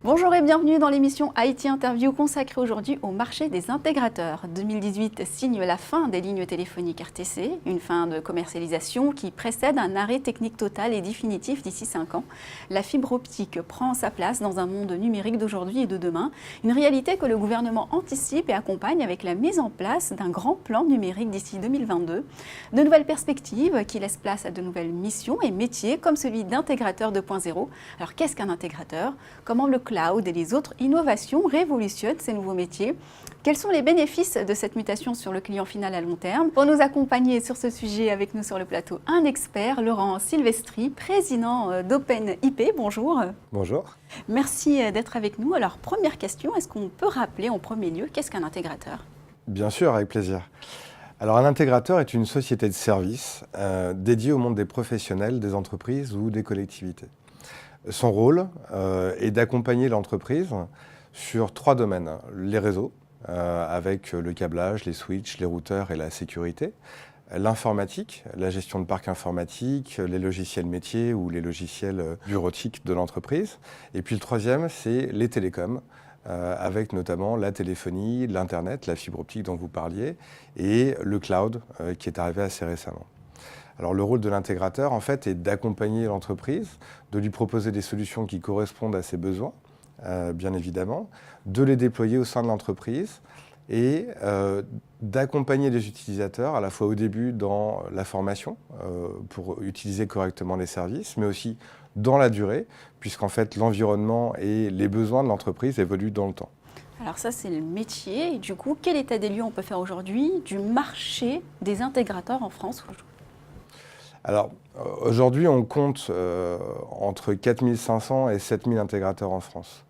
Bonjour et bienvenue dans l'émission IT Interview consacrée aujourd'hui au marché des intégrateurs. 2018 signe la fin des lignes téléphoniques RTC, une fin de commercialisation qui précède un arrêt technique total et définitif d'ici 5 ans. La fibre optique prend sa place dans un monde numérique d'aujourd'hui et de demain, une réalité que le gouvernement anticipe et accompagne avec la mise en place d'un grand plan numérique d'ici 2022. De nouvelles perspectives qui laissent place à de nouvelles missions et métiers comme celui d'intégrateur 2.0. Alors qu'est-ce qu'un intégrateur? Comment le cloud et les autres innovations révolutionnent ces nouveaux métiers? Quels sont les bénéfices de cette mutation sur le client final à long terme? Pour nous accompagner sur ce sujet, avec nous sur le plateau, un expert, Laurent Silvestri, président d'OpenIP. Bonjour. Bonjour. Merci d'être avec nous. Alors, première question, est-ce qu'on peut rappeler en premier lieu qu'est-ce qu'un intégrateur? Bien sûr, avec plaisir. Alors, un intégrateur est une société de services dédiée au monde des professionnels, des entreprises ou des collectivités. Son rôle est d'accompagner l'entreprise sur 3 domaines. Les réseaux, avec le câblage, les switches, les routeurs et la sécurité. L'informatique, la gestion de parc informatique, les logiciels métiers ou les logiciels bureautiques de l'entreprise. Et puis le troisième, c'est les télécoms, avec notamment la téléphonie, l'Internet, la fibre optique dont vous parliez, et le cloud qui est arrivé assez récemment. Alors le rôle de l'intégrateur, en fait, est d'accompagner l'entreprise, de lui proposer des solutions qui correspondent à ses besoins, bien évidemment, de les déployer au sein de l'entreprise et d'accompagner les utilisateurs, à la fois au début dans la formation, pour utiliser correctement les services, mais aussi dans la durée, puisqu'en fait l'environnement et les besoins de l'entreprise évoluent dans le temps. Alors ça, c'est le métier. Et du coup, quel état des lieux on peut faire aujourd'hui du marché des intégrateurs en France? Alors, aujourd'hui, on compte entre 4 500 et 7 000 intégrateurs en France.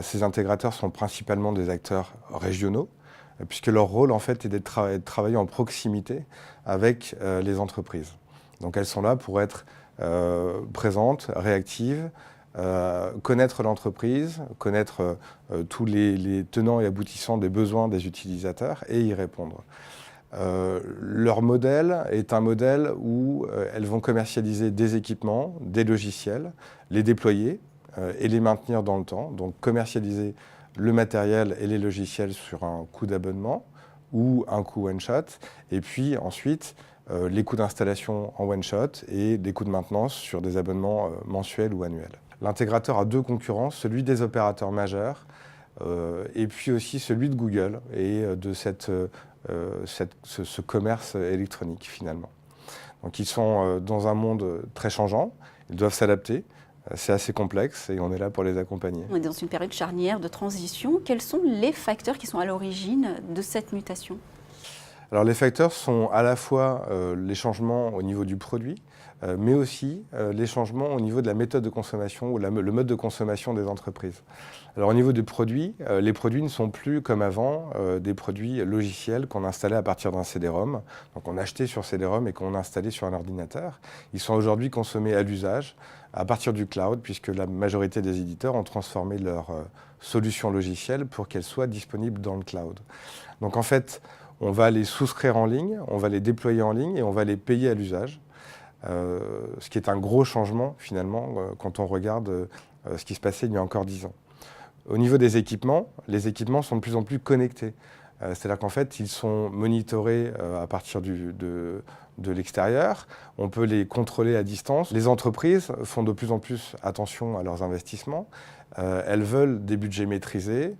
Ces intégrateurs sont principalement des acteurs régionaux, puisque leur rôle, en fait, est de travailler en proximité avec les entreprises. Donc, elles sont là pour être présentes, réactives, connaître l'entreprise, connaître tous les tenants et aboutissants des besoins des utilisateurs et y répondre. Leur modèle est un modèle où elles vont commercialiser des équipements, des logiciels, les déployer et les maintenir dans le temps. Donc commercialiser le matériel et les logiciels sur un coût d'abonnement ou un coût one-shot. Et puis ensuite, les coûts d'installation en one-shot et des coûts de maintenance sur des abonnements mensuels ou annuels. L'intégrateur a 2 concurrents, celui des opérateurs majeurs et puis aussi celui de Google et de ce commerce électronique finalement. Donc ils sont dans un monde très changeant, ils doivent s'adapter, c'est assez complexe et on est là pour les accompagner. On est dans une période charnière de transition. Quels sont les facteurs qui sont à l'origine de cette mutation? Alors les facteurs sont à la fois les changements au niveau du produit, mais aussi les changements au niveau de la méthode de consommation ou le mode de consommation des entreprises. Alors au niveau des produits, les produits ne sont plus comme avant des produits logiciels qu'on installait à partir d'un CD-ROM. Donc on achetait sur CD-ROM et qu'on installait sur un ordinateur. Ils sont aujourd'hui consommés à l'usage à partir du cloud, puisque la majorité des éditeurs ont transformé leurs solutions logicielles pour qu'elles soient disponibles dans le cloud. Donc en fait, on va les souscrire en ligne, on va les déployer en ligne et on va les payer à l'usage. Ce qui est un gros changement finalement quand on regarde ce qui se passait il y a encore 10 ans. Au niveau des équipements, les équipements sont de plus en plus connectés. C'est-à-dire qu'en fait, ils sont monitorés à partir de l'extérieur. On peut les contrôler à distance. Les entreprises font de plus en plus attention à leurs investissements. Elles veulent des budgets maîtrisés.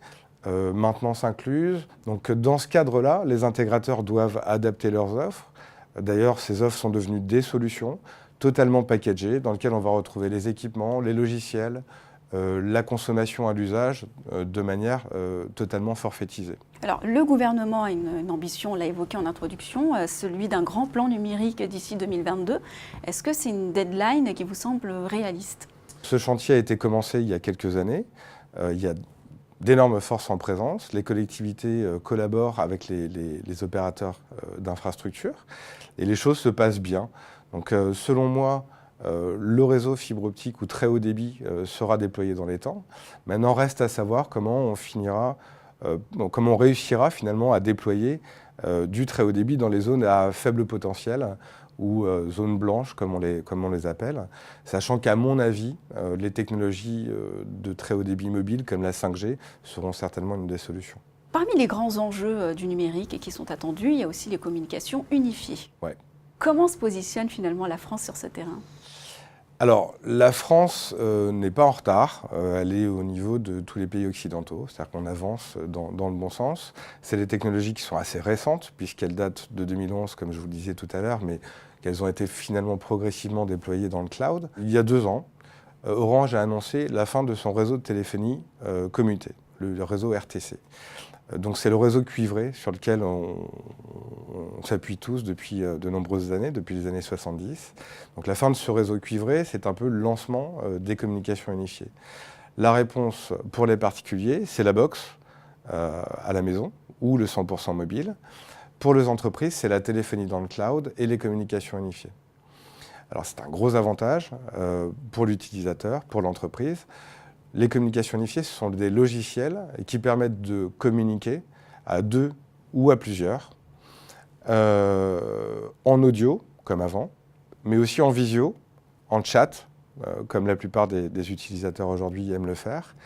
Maintenance incluse. Donc dans ce cadre-là, les intégrateurs doivent adapter leurs offres. D'ailleurs, ces offres sont devenues des solutions totalement packagées dans lesquelles on va retrouver les équipements, les logiciels, la consommation à l'usage de manière totalement forfaitisée. Alors, le gouvernement a une ambition, on l'a évoqué en introduction, celui d'un grand plan numérique d'ici 2022. Est-ce que c'est une deadline qui vous semble réaliste? Ce chantier a été commencé il y a quelques années. Il y a d'énormes forces en présence. Les collectivités collaborent avec les opérateurs d'infrastructures et les choses se passent bien. Donc, selon moi, le réseau fibre optique ou très haut débit sera déployé dans les temps. Maintenant, reste à savoir comment on réussira finalement à déployer du très haut débit dans les zones à faible potentiel ou zones blanches, comme on les appelle, sachant qu'à mon avis, les technologies de très haut débit mobile, comme la 5G, seront certainement une des solutions. Parmi les grands enjeux du numérique et qui sont attendus, il y a aussi les communications unifiées. Ouais. Comment se positionne finalement la France sur ce terrain ? Alors, la France n'est pas en retard, elle est au niveau de tous les pays occidentaux, c'est-à-dire qu'on avance dans le bon sens. C'est des technologies qui sont assez récentes, puisqu'elles datent de 2011, comme je vous le disais tout à l'heure, mais qu'elles ont été finalement progressivement déployées dans le cloud. Il y a 2 ans, Orange a annoncé la fin de son réseau de téléphonie commuté, le réseau RTC. Donc c'est le réseau cuivré sur lequel on s'appuie tous depuis de nombreuses années, depuis les années 70. Donc la fin de ce réseau cuivré, c'est un peu le lancement des communications unifiées. La réponse pour les particuliers, c'est la box à la maison ou le 100% mobile. Pour les entreprises, c'est la téléphonie dans le cloud et les communications unifiées. Alors c'est un gros avantage pour l'utilisateur, pour l'entreprise. Les communications unifiées, ce sont des logiciels qui permettent de communiquer à 2 ou à plusieurs, en audio, comme avant, mais aussi en visio, en chat, comme la plupart des utilisateurs aujourd'hui aiment le faire,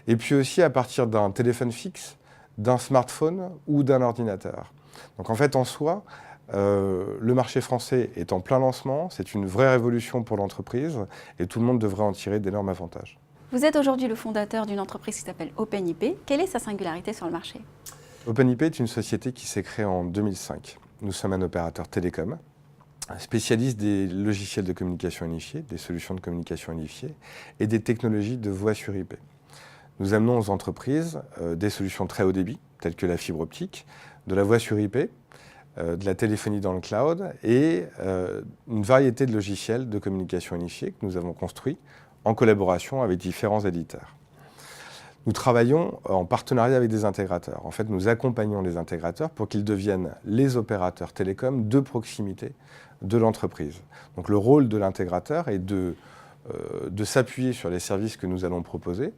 et puis aussi à partir d'un téléphone fixe, d'un smartphone ou d'un ordinateur. Donc en fait, en soi, le marché français est en plein lancement, c'est une vraie révolution pour l'entreprise, et tout le monde devrait en tirer d'énormes avantages. Vous êtes aujourd'hui le fondateur d'une entreprise qui s'appelle OpenIP. Quelle est sa singularité sur le marché ? OpenIP est une société qui s'est créée en 2005. Nous sommes un opérateur télécom, spécialiste des logiciels de communication unifiée, des solutions de communication unifiée et des technologies de voix sur IP. Nous amenons aux entreprises des solutions très haut débit, telles que la fibre optique, de la voix sur IP, de la téléphonie dans le cloud et une variété de logiciels de communication unifiée que nous avons construits en collaboration avec différents éditeurs. Nous travaillons en partenariat avec des intégrateurs. En fait, nous accompagnons les intégrateurs pour qu'ils deviennent les opérateurs télécoms de proximité de l'entreprise. Donc le rôle de l'intégrateur est de s'appuyer sur les services que nous allons proposer,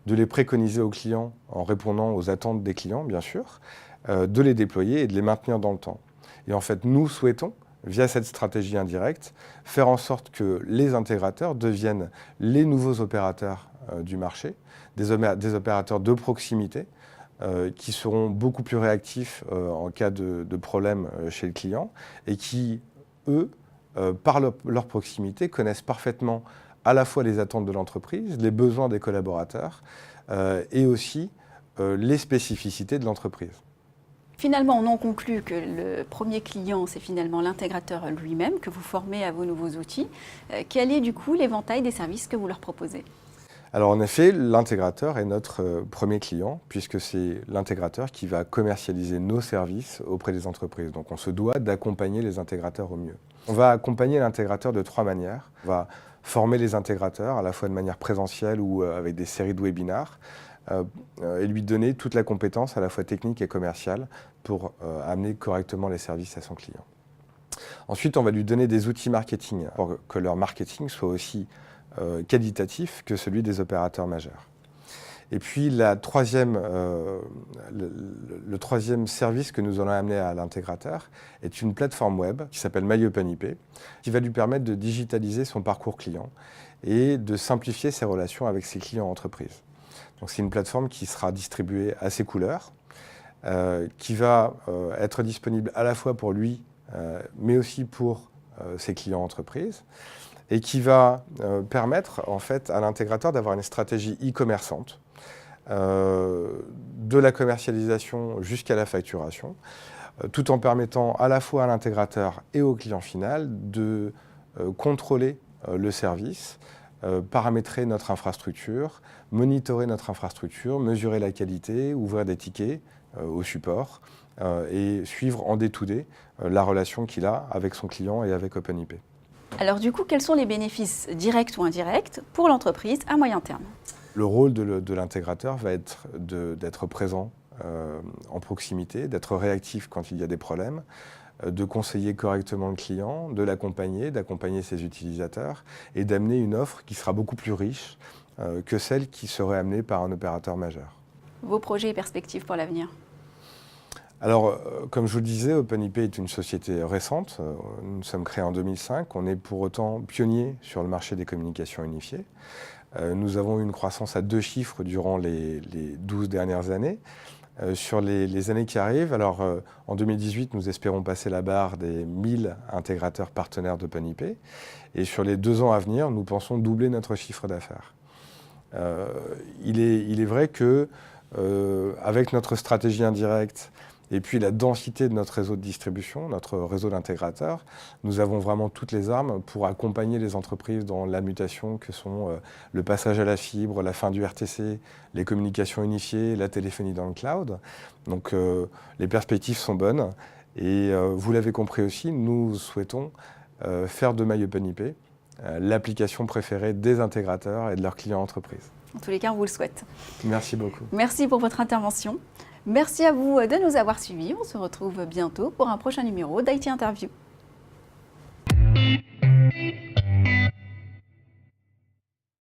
de les préconiser aux clients en répondant aux attentes des clients, bien sûr, de les déployer et de les maintenir dans le temps. Et en fait, nous souhaitons, via cette stratégie indirecte, faire en sorte que les intégrateurs deviennent les nouveaux opérateurs du marché, des opérateurs de proximité qui seront beaucoup plus réactifs en cas de problème chez le client et qui, eux, par leur proximité, connaissent parfaitement à la fois les attentes de l'entreprise, les besoins des collaborateurs et aussi les spécificités de l'entreprise. Finalement, on en conclut que le premier client, c'est finalement l'intégrateur lui-même, que vous formez à vos nouveaux outils. Quel est du coup l'éventail des services que vous leur proposez ? Alors en effet, l'intégrateur est notre premier client, puisque c'est l'intégrateur qui va commercialiser nos services auprès des entreprises. Donc on se doit d'accompagner les intégrateurs au mieux. On va accompagner l'intégrateur de 3 manières. On va former les intégrateurs, à la fois de manière présentielle ou avec des séries de webinars, et lui donner toute la compétence à la fois technique et commerciale pour amener correctement les services à son client. Ensuite, on va lui donner des outils marketing pour que leur marketing soit aussi qualitatif que celui des opérateurs majeurs. Et puis le troisième service que nous allons amener à l'intégrateur est une plateforme web qui s'appelle MyOpenIP, qui va lui permettre de digitaliser son parcours client et de simplifier ses relations avec ses clients entreprises. Donc c'est une plateforme qui sera distribuée à ses couleurs, qui va être disponible à la fois pour lui, mais aussi pour ses clients entreprises, et qui va permettre en fait à l'intégrateur d'avoir une stratégie e-commerçante, de la commercialisation jusqu'à la facturation, tout en permettant à la fois à l'intégrateur et au client final de contrôler le service, paramétrer notre infrastructure, monitorer notre infrastructure, mesurer la qualité, ouvrir des tickets au support et suivre en day-to-day la relation qu'il a avec son client et avec OpenIP. Alors du coup, quels sont les bénéfices directs ou indirects pour l'entreprise à moyen terme ? Le rôle de l'intégrateur va être d'être présent en proximité, d'être réactif quand il y a des problèmes, de conseiller correctement le client, de l'accompagner, d'accompagner ses utilisateurs et d'amener une offre qui sera beaucoup plus riche que celle qui serait amenée par un opérateur majeur. Vos projets et perspectives pour l'avenir ? Alors, comme je vous le disais, OpenIP est une société récente. Nous sommes créés en 2005. On est pour autant pionnier sur le marché des communications unifiées. Nous avons eu une croissance à 2 chiffres durant les 12 dernières années. Sur les années qui arrivent, alors en 2018, nous espérons passer la barre des 1000 intégrateurs partenaires d'OpenIP. Et sur les 2 ans à venir, nous pensons doubler notre chiffre d'affaires. Il est vrai que avec notre stratégie indirecte et puis la densité de notre réseau de distribution, notre réseau d'intégrateurs, nous avons vraiment toutes les armes pour accompagner les entreprises dans la mutation que sont le passage à la fibre, la fin du RTC, les communications unifiées, la téléphonie dans le cloud. Donc les perspectives sont bonnes et vous l'avez compris aussi, nous souhaitons faire de MyOpenIP l'application préférée des intégrateurs et de leurs clients entreprises. En tous les cas, on vous le souhaite. Merci beaucoup. Merci pour votre intervention. Merci à vous de nous avoir suivis. On se retrouve bientôt pour un prochain numéro d'IT Interview.